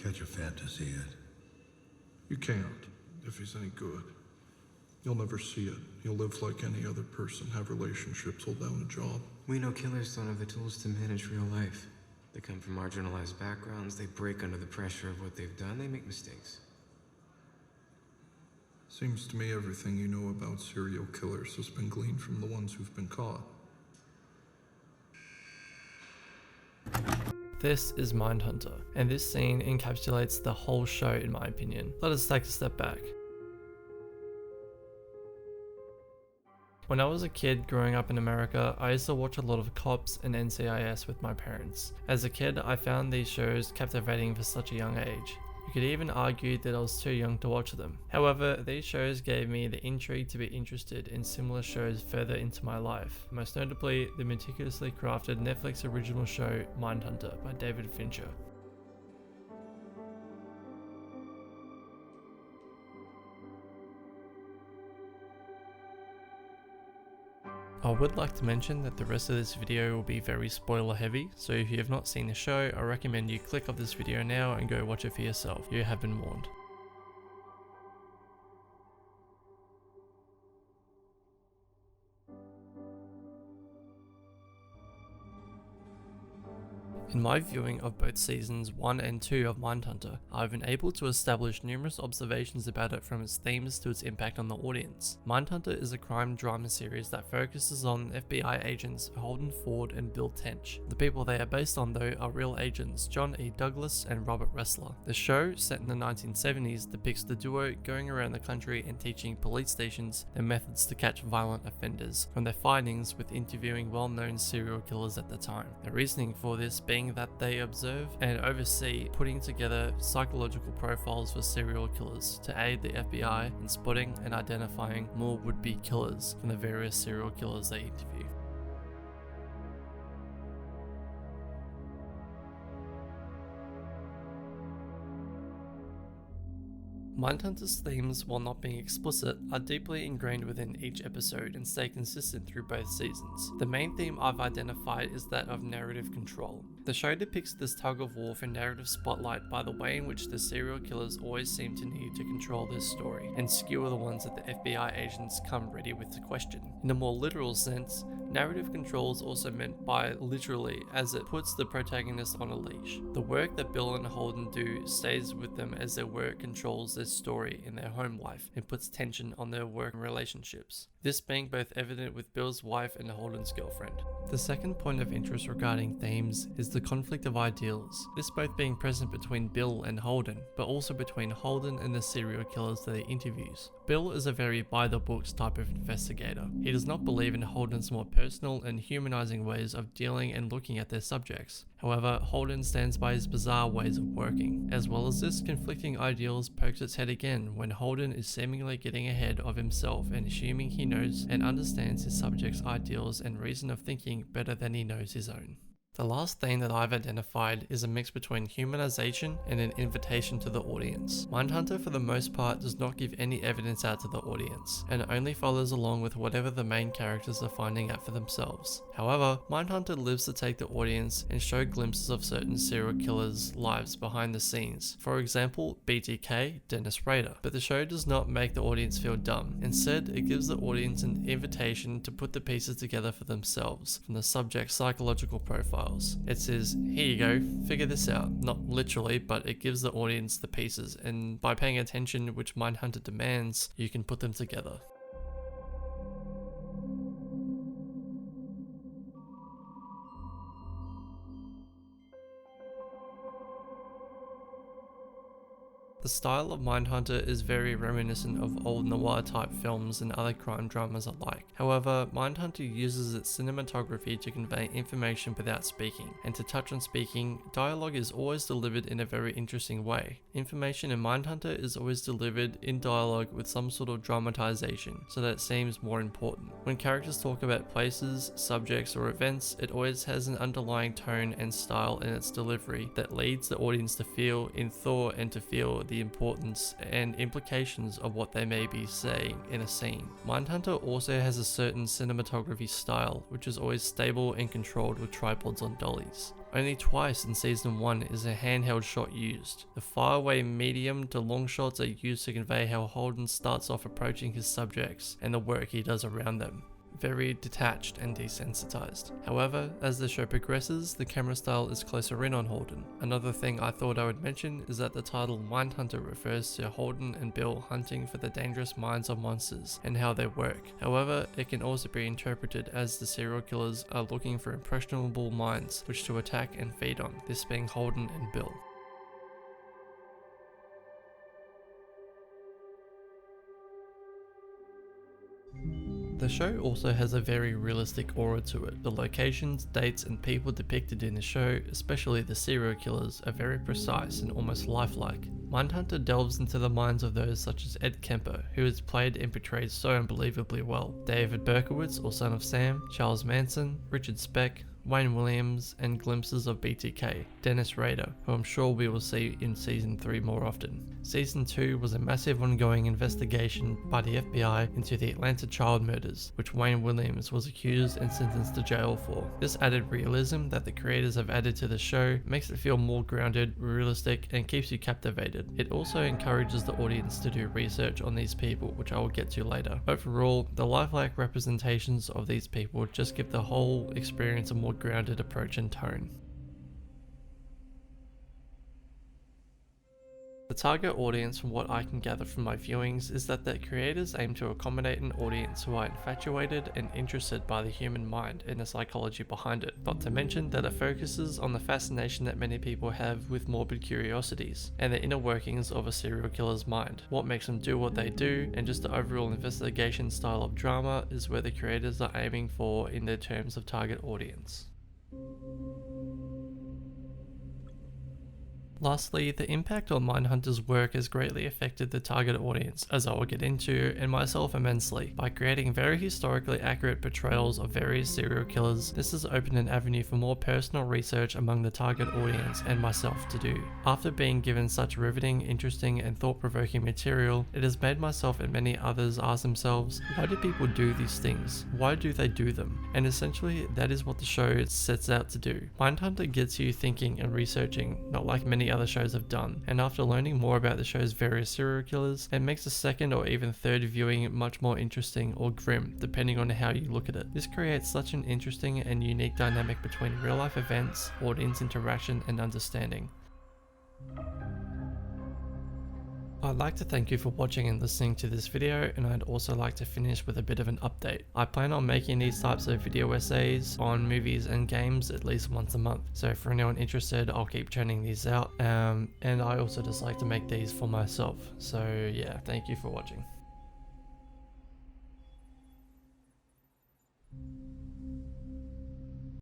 catch a fantasy yet. You can't, if he's any good. You'll never see it. He'll live like any other person, have relationships, hold down a job. We know killers don't have the tools to manage real life. They come from marginalized backgrounds, they break under the pressure of what they've done, they make mistakes. Seems to me everything you know about serial killers has been gleaned from the ones who've been caught. This is Mindhunter, and this scene encapsulates the whole show in my opinion. Let us take a step back. When I was a kid growing up in America, I used to watch a lot of Cops and NCIS with my parents. As a kid, I found these shows captivating for such a young age. You could even argue that I was too young to watch them. However, these shows gave me the intrigue to be interested in similar shows further into my life, most notably the meticulously crafted Netflix original show Mindhunter by David Fincher. I would like to mention that the rest of this video will be very spoiler heavy, so if you have not seen the show, I recommend you click off this video now and go watch it for yourself. You have been warned. In my viewing of both seasons 1 and 2 of Mindhunter, I've been able to establish numerous observations about it from its themes to its impact on the audience. Mindhunter is a crime drama series that focuses on FBI agents Holden Ford and Bill Tench. The people they are based on though are real agents John E. Douglas and Robert Ressler. The show, set in the 1970s, depicts the duo going around the country and teaching police stations their methods to catch violent offenders, from their findings with interviewing well-known serial killers at the time. The reasoning for this being that they observe and oversee putting together psychological profiles for serial killers to aid the FBI in spotting and identifying more would-be killers from the various serial killers they interview. Mindhunter's themes, while not being explicit, are deeply ingrained within each episode and stay consistent through both seasons. The main theme I've identified is that of narrative control. The show depicts this tug of war for narrative spotlight by the way in which the serial killers always seem to need to control their story and skewer the ones that the FBI agents come ready with to question. In a more literal sense, narrative control is also meant by literally, as it puts the protagonist on a leash. The work that Bill and Holden do stays with them as their work controls their story in their home life and puts tension on their work relationships. This being both evident with Bill's wife and Holden's girlfriend. The second point of interest regarding themes is the conflict of ideals, this both being present between Bill and Holden, but also between Holden and the serial killers that he interviews. Bill is a very by-the-books type of investigator. He does not believe in Holden's more personal and humanizing ways of dealing and looking at their subjects. However, Holden stands by his bizarre ways of working. As well as this, conflicting ideals pokes its head again when Holden is seemingly getting ahead of himself and assuming he knows and understands his subject's ideals and reason of thinking better than he knows his own. The last thing that I've identified is a mix between humanization and an invitation to the audience. Mindhunter for the most part does not give any evidence out to the audience, and only follows along with whatever the main characters are finding out for themselves. However, Mindhunter lives to take the audience and show glimpses of certain serial killers' lives behind the scenes. For example, BTK, Dennis Rader. But the show does not make the audience feel dumb. Instead, it gives the audience an invitation to put the pieces together for themselves from the subject's psychological profile. It says, here you go, figure this out. Not literally, but it gives the audience the pieces, and by paying attention, which Mindhunter demands, you can put them together. The style of Mindhunter is very reminiscent of old noir type films and other crime dramas alike. However, Mindhunter uses its cinematography to convey information without speaking, and to touch on speaking, dialogue is always delivered in a very interesting way. Information in Mindhunter is always delivered in dialogue with some sort of dramatization, so that it seems more important. When characters talk about places, subjects, or events, it always has an underlying tone and style in its delivery that leads the audience to feel in thought and to feel the the importance and implications of what they may be saying in a scene. Mindhunter also has a certain cinematography style, which is always stable and controlled with tripods on dollies. Only twice in season 1 is a handheld shot used. The faraway medium to long shots are used to convey how Holden starts off approaching his subjects and the work he does around them. Very detached and desensitized. However, as the show progresses, the camera style is closer in on Holden. Another thing I thought I would mention is that the title Mindhunter refers to Holden and Bill hunting for the dangerous minds of monsters and how they work. However, it can also be interpreted as the serial killers are looking for impressionable minds which to attack and feed on, this being Holden and Bill. The show also has a very realistic aura to it. The locations, dates, and people depicted in the show, especially the serial killers, are very precise and almost lifelike. Mindhunter delves into the minds of those such as Ed Kemper, who is played and portrayed so unbelievably well, David Berkowitz or Son of Sam, Charles Manson, Richard Speck, Wayne Williams, and glimpses of BTK, Dennis Rader, who I'm sure we will see in Season 3 more often. Season 2 was a massive ongoing investigation by the FBI into the Atlanta child murders, which Wayne Williams was accused and sentenced to jail for. This added realism that the creators have added to the show makes it feel more grounded, realistic, and keeps you captivated. It also encourages the audience to do research on these people, which I will get to later. Overall, the lifelike representations of these people just give the whole experience a more grounded approach and tone. The target audience, from what I can gather from my viewings, is that the creators aim to accommodate an audience who are infatuated and interested by the human mind and the psychology behind it, not to mention that it focuses on the fascination that many people have with morbid curiosities, and the inner workings of a serial killer's mind, what makes them do what they do, and just the overall investigation style of drama is where the creators are aiming for in their terms of target audience. Lastly, the impact on Mindhunter's work has greatly affected the target audience, as I will get into, and myself immensely. By creating very historically accurate portrayals of various serial killers, this has opened an avenue for more personal research among the target audience and myself to do. After being given such riveting, interesting, and thought-provoking material, it has made myself and many others ask themselves, why do people do these things? Why do they do them? And essentially, that is what the show sets out to do. Mindhunter gets you thinking and researching, not like many other shows have done, and after learning more about the show's various serial killers, it makes a second or even third viewing much more interesting or grim, depending on how you look at it. This creates such an interesting and unique dynamic between real life events, audience interaction, and understanding. I'd like to thank you for watching and listening to this video, and I'd also like to finish with a bit of an update. I plan on making these types of video essays on movies and games at least once a month, so for anyone interested, I'll keep churning these out, and I also just like to make these for myself. So yeah, thank you for watching.